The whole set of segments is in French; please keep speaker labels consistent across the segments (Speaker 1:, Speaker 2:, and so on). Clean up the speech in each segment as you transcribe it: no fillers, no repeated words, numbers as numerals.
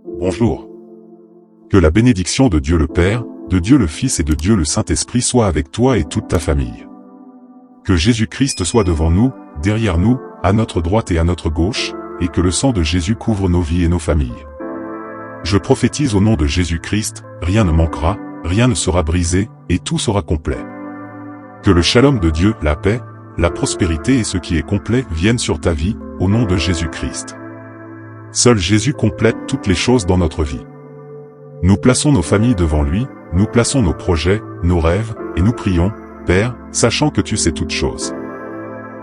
Speaker 1: Bonjour. Que la bénédiction de Dieu le Père, de Dieu le Fils et de Dieu le Saint-Esprit soit avec toi et toute ta famille. Que Jésus-Christ soit devant nous, derrière nous, à notre droite et à notre gauche, et que le sang de Jésus couvre nos vies et nos familles. Je prophétise au nom de Jésus-Christ, rien ne manquera, rien ne sera brisé, et tout sera complet. Que le shalom de Dieu, la paix, la prospérité et ce qui est complet viennent sur ta vie, au nom de Jésus-Christ. Seul Jésus complète toutes les choses dans notre vie. Nous plaçons nos familles devant lui, nous plaçons nos projets, nos rêves, et nous prions, Père, sachant que tu sais toutes choses.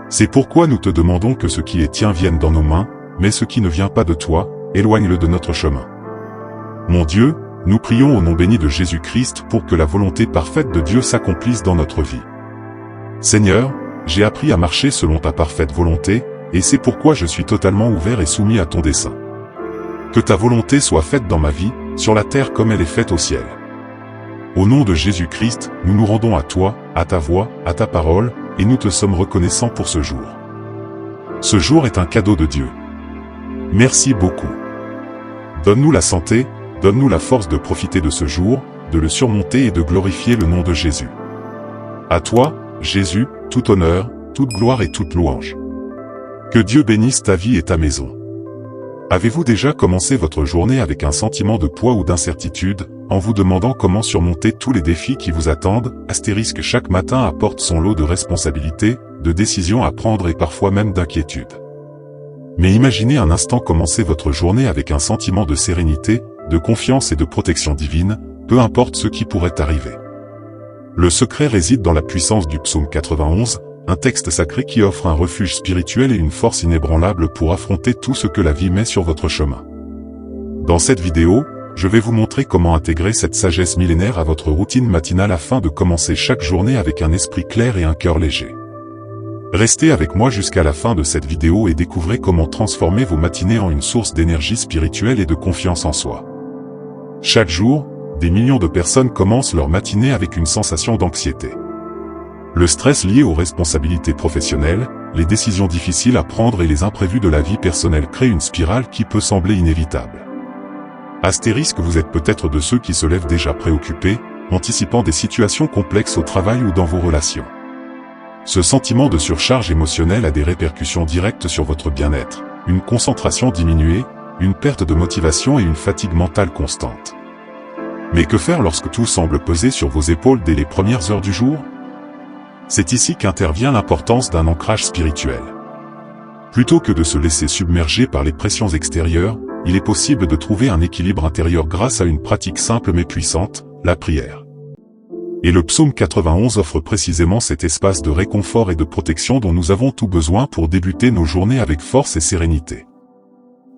Speaker 1: C'est pourquoi nous te demandons que ce qui est tien vienne dans nos mains, mais ce qui ne vient pas de toi, éloigne-le de notre chemin. Mon Dieu, nous prions au nom béni de Jésus-Christ pour que la volonté parfaite de Dieu s'accomplisse dans notre vie. Seigneur, j'ai appris à marcher selon ta parfaite volonté, et c'est pourquoi je suis totalement ouvert et soumis à ton dessein. Que ta volonté soit faite dans ma vie, sur la terre comme elle est faite au ciel. Au nom de Jésus-Christ, nous nous rendons à toi, à ta voix, à ta parole, et nous te sommes reconnaissants pour ce jour. Ce jour est un cadeau de Dieu. Merci beaucoup. Donne-nous la santé, donne-nous la force de profiter de ce jour, de le surmonter et de glorifier le nom de Jésus. À toi, Jésus, tout honneur, toute gloire et toute louange. Que Dieu bénisse ta vie et ta maison. Avez-vous déjà commencé votre journée avec un sentiment de poids ou d'incertitude, en vous demandant comment surmonter tous les défis qui vous attendent? Chaque matin apporte son lot de responsabilités, de décisions à prendre et parfois même d'inquiétude. Mais imaginez un instant commencer votre journée avec un sentiment de sérénité, de confiance et de protection divine, peu importe ce qui pourrait arriver. Le secret réside dans la puissance du psaume 91, un texte sacré qui offre un refuge spirituel et une force inébranlable pour affronter tout ce que la vie met sur votre chemin. Dans cette vidéo, je vais vous montrer comment intégrer cette sagesse millénaire à votre routine matinale afin de commencer chaque journée avec un esprit clair et un cœur léger. Restez avec moi jusqu'à la fin de cette vidéo et découvrez comment transformer vos matinées en une source d'énergie spirituelle et de confiance en soi. Chaque jour, des millions de personnes commencent leur matinée avec une sensation d'anxiété. Le stress lié aux responsabilités professionnelles, les décisions difficiles à prendre et les imprévus de la vie personnelle créent une spirale qui peut sembler inévitable. Vous êtes peut-être de ceux qui se lèvent déjà préoccupés, anticipant des situations complexes au travail ou dans vos relations. Ce sentiment de surcharge émotionnelle a des répercussions directes sur votre bien-être, une concentration diminuée, une perte de motivation et une fatigue mentale constante. Mais que faire lorsque tout semble peser sur vos épaules dès les premières heures du jour? C'est ici qu'intervient l'importance d'un ancrage spirituel. Plutôt que de se laisser submerger par les pressions extérieures, il est possible de trouver un équilibre intérieur grâce à une pratique simple mais puissante, la prière. Et le psaume 91 offre précisément cet espace de réconfort et de protection dont nous avons tout besoin pour débuter nos journées avec force et sérénité.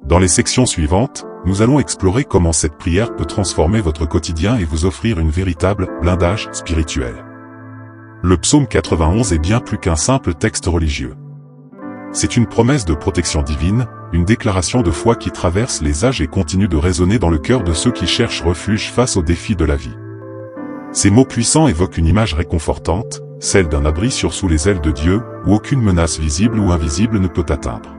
Speaker 1: Dans les sections suivantes, nous allons explorer comment cette prière peut transformer votre quotidien et vous offrir une véritable blindage spirituel. Le psaume 91 est bien plus qu'un simple texte religieux. C'est une promesse de protection divine, une déclaration de foi qui traverse les âges et continue de résonner dans le cœur de ceux qui cherchent refuge face aux défis de la vie. Ces mots puissants évoquent une image réconfortante, celle d'un abri sous les ailes de Dieu, où aucune menace visible ou invisible ne peut atteindre.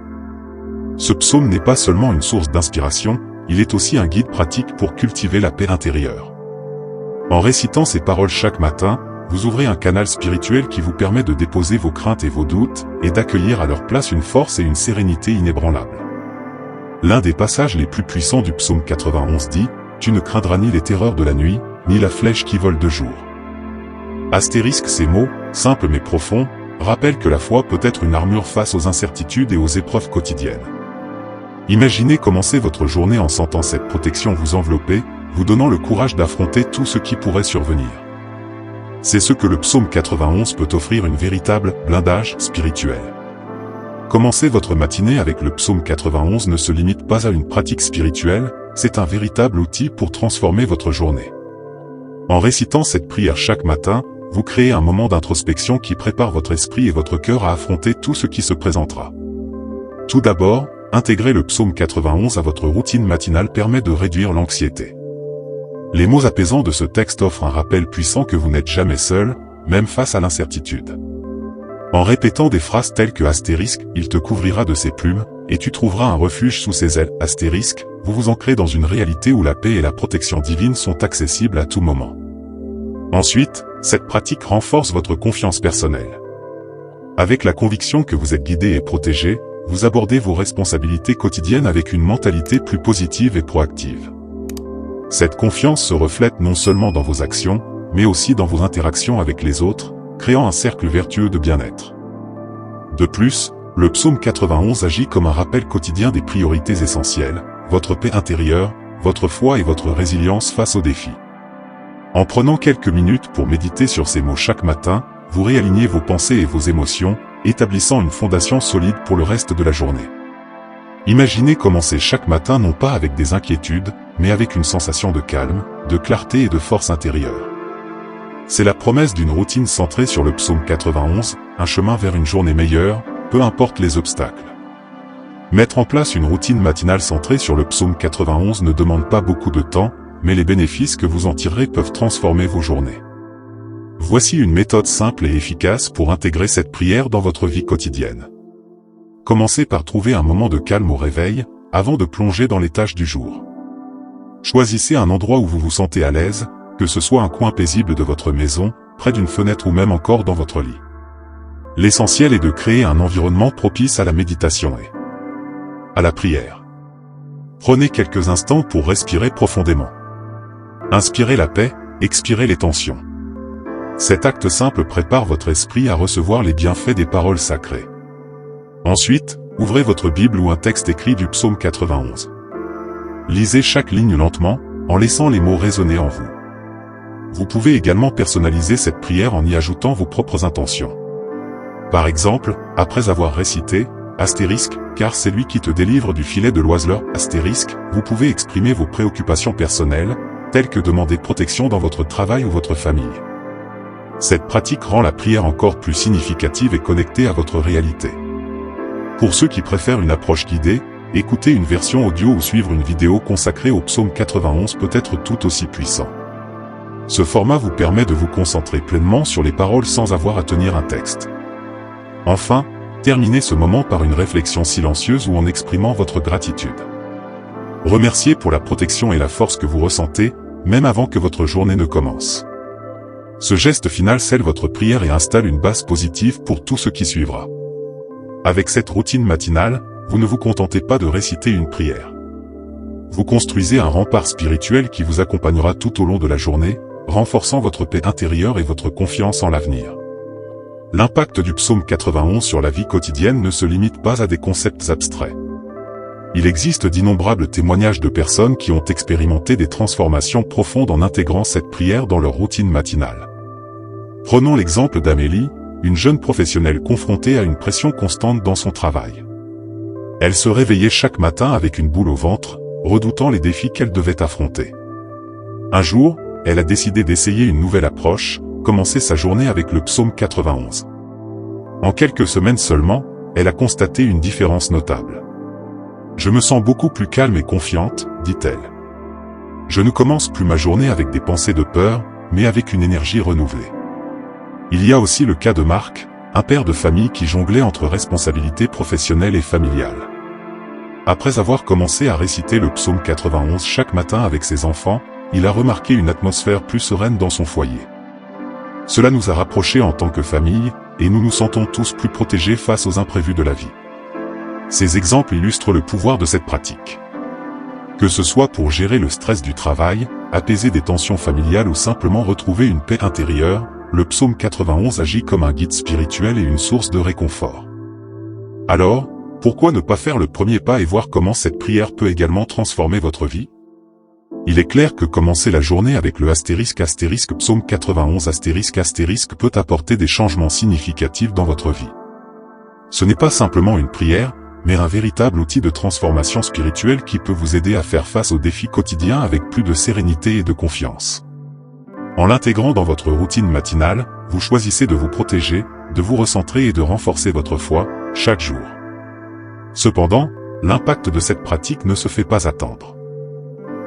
Speaker 1: Ce psaume n'est pas seulement une source d'inspiration, il est aussi un guide pratique pour cultiver la paix intérieure. En récitant ces paroles chaque matin, vous ouvrez un canal spirituel qui vous permet de déposer vos craintes et vos doutes, et d'accueillir à leur place une force et une sérénité inébranlables. L'un des passages les plus puissants du psaume 91 dit « Tu ne craindras ni les terreurs de la nuit, ni la flèche qui vole de jour. » Ces mots, simples mais profonds, rappellent que la foi peut être une armure face aux incertitudes et aux épreuves quotidiennes. Imaginez commencer votre journée en sentant cette protection vous envelopper, vous donnant le courage d'affronter tout ce qui pourrait survenir. C'est ce que le psaume 91 peut offrir, une véritable blindage spirituel. Commencer votre matinée avec le psaume 91 ne se limite pas à une pratique spirituelle, c'est un véritable outil pour transformer votre journée. En récitant cette prière chaque matin, vous créez un moment d'introspection qui prépare votre esprit et votre cœur à affronter tout ce qui se présentera. Tout d'abord, intégrer le psaume 91 à votre routine matinale permet de réduire l'anxiété. Les mots apaisants de ce texte offrent un rappel puissant que vous n'êtes jamais seul, même face à l'incertitude. En répétant des phrases telles que « il te couvrira de ses plumes », et tu trouveras un refuge sous ses ailes. Astérisque, vous vous ancrez dans une réalité où la paix et la protection divine sont accessibles à tout moment. Ensuite, cette pratique renforce votre confiance personnelle. Avec la conviction que vous êtes guidé et protégé, vous abordez vos responsabilités quotidiennes avec une mentalité plus positive et proactive. Cette confiance se reflète non seulement dans vos actions, mais aussi dans vos interactions avec les autres, créant un cercle vertueux de bien-être. De plus, le psaume 91 agit comme un rappel quotidien des priorités essentielles, votre paix intérieure, votre foi et votre résilience face aux défis. En prenant quelques minutes pour méditer sur ces mots chaque matin, vous réalignez vos pensées et vos émotions, établissant une fondation solide pour le reste de la journée. Imaginez commencer chaque matin non pas avec des inquiétudes, mais avec une sensation de calme, de clarté et de force intérieure. C'est la promesse d'une routine centrée sur le psaume 91, un chemin vers une journée meilleure, peu importe les obstacles. Mettre en place une routine matinale centrée sur le psaume 91 ne demande pas beaucoup de temps, mais les bénéfices que vous en tirerez peuvent transformer vos journées. Voici une méthode simple et efficace pour intégrer cette prière dans votre vie quotidienne. Commencez par trouver un moment de calme au réveil, avant de plonger dans les tâches du jour. Choisissez un endroit où vous vous sentez à l'aise, que ce soit un coin paisible de votre maison, près d'une fenêtre ou même encore dans votre lit. L'essentiel est de créer un environnement propice à la méditation et à la prière. Prenez quelques instants pour respirer profondément. Inspirez la paix, expirez les tensions. Cet acte simple prépare votre esprit à recevoir les bienfaits des paroles sacrées. Ensuite, ouvrez votre Bible ou un texte écrit du psaume 91. Lisez chaque ligne lentement, en laissant les mots résonner en vous. Vous pouvez également personnaliser cette prière en y ajoutant vos propres intentions. Par exemple, après avoir récité, astérisque, car c'est lui qui te délivre du filet de l'oiseleur, astérisque, vous pouvez exprimer vos préoccupations personnelles, telles que demander protection dans votre travail ou votre famille. Cette pratique rend la prière encore plus significative et connectée à votre réalité. Pour ceux qui préfèrent une approche guidée, écouter une version audio ou suivre une vidéo consacrée au psaume 91 peut être tout aussi puissant. Ce format vous permet de vous concentrer pleinement sur les paroles sans avoir à tenir un texte. Enfin, terminez ce moment par une réflexion silencieuse ou en exprimant votre gratitude. Remerciez pour la protection et la force que vous ressentez, même avant que votre journée ne commence. Ce geste final scelle votre prière et installe une base positive pour tout ce qui suivra. Avec cette routine matinale, vous ne vous contentez pas de réciter une prière. Vous construisez un rempart spirituel qui vous accompagnera tout au long de la journée, renforçant votre paix intérieure et votre confiance en l'avenir. L'impact du psaume 91 sur la vie quotidienne ne se limite pas à des concepts abstraits. Il existe d'innombrables témoignages de personnes qui ont expérimenté des transformations profondes en intégrant cette prière dans leur routine matinale. Prenons l'exemple d'Amélie, une jeune professionnelle confrontée à une pression constante dans son travail. Elle se réveillait chaque matin avec une boule au ventre, redoutant les défis qu'elle devait affronter. Un jour, elle a décidé d'essayer une nouvelle approche, commencer sa journée avec le psaume 91. En quelques semaines seulement, elle a constaté une différence notable. « Je me sens beaucoup plus calme et confiante », dit-elle. « Je ne commence plus ma journée avec des pensées de peur, mais avec une énergie renouvelée. » Il y a aussi le cas de Marc, un père de famille qui jonglait entre responsabilités professionnelles et familiales. Après avoir commencé à réciter le psaume 91 chaque matin avec ses enfants, il a remarqué une atmosphère plus sereine dans son foyer. Cela nous a rapprochés en tant que famille, et nous nous sentons tous plus protégés face aux imprévus de la vie. Ces exemples illustrent le pouvoir de cette pratique. Que ce soit pour gérer le stress du travail, apaiser des tensions familiales ou simplement retrouver une paix intérieure, le psaume 91 agit comme un guide spirituel et une source de réconfort. Alors, pourquoi ne pas faire le premier pas et voir comment cette prière peut également transformer votre vie? Il est clair que commencer la journée avec le astérisque psaume 91 astérisque peut apporter des changements significatifs dans votre vie. Ce n'est pas simplement une prière, mais un véritable outil de transformation spirituelle qui peut vous aider à faire face aux défis quotidiens avec plus de sérénité et de confiance. En l'intégrant dans votre routine matinale, vous choisissez de vous protéger, de vous recentrer et de renforcer votre foi, chaque jour. Cependant, l'impact de cette pratique ne se fait pas attendre.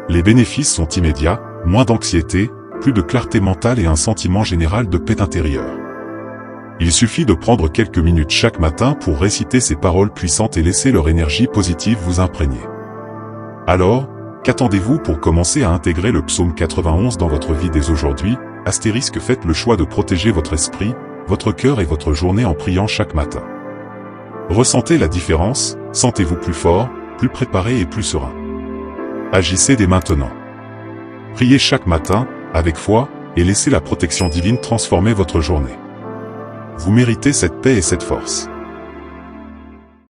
Speaker 1: Les bénéfices sont immédiats, moins d'anxiété, plus de clarté mentale et un sentiment général de paix intérieure. Il suffit de prendre quelques minutes chaque matin pour réciter ces paroles puissantes et laisser leur énergie positive vous imprégner. Alors, qu'attendez-vous pour commencer à intégrer le psaume 91 dans votre vie dès aujourd'hui? Faites le choix de protéger votre esprit, votre cœur et votre journée en priant chaque matin. Ressentez la différence, sentez-vous plus fort, plus préparé et plus serein. Agissez dès maintenant. Priez chaque matin, avec foi, et laissez la protection divine transformer votre journée. Vous méritez cette paix et cette force.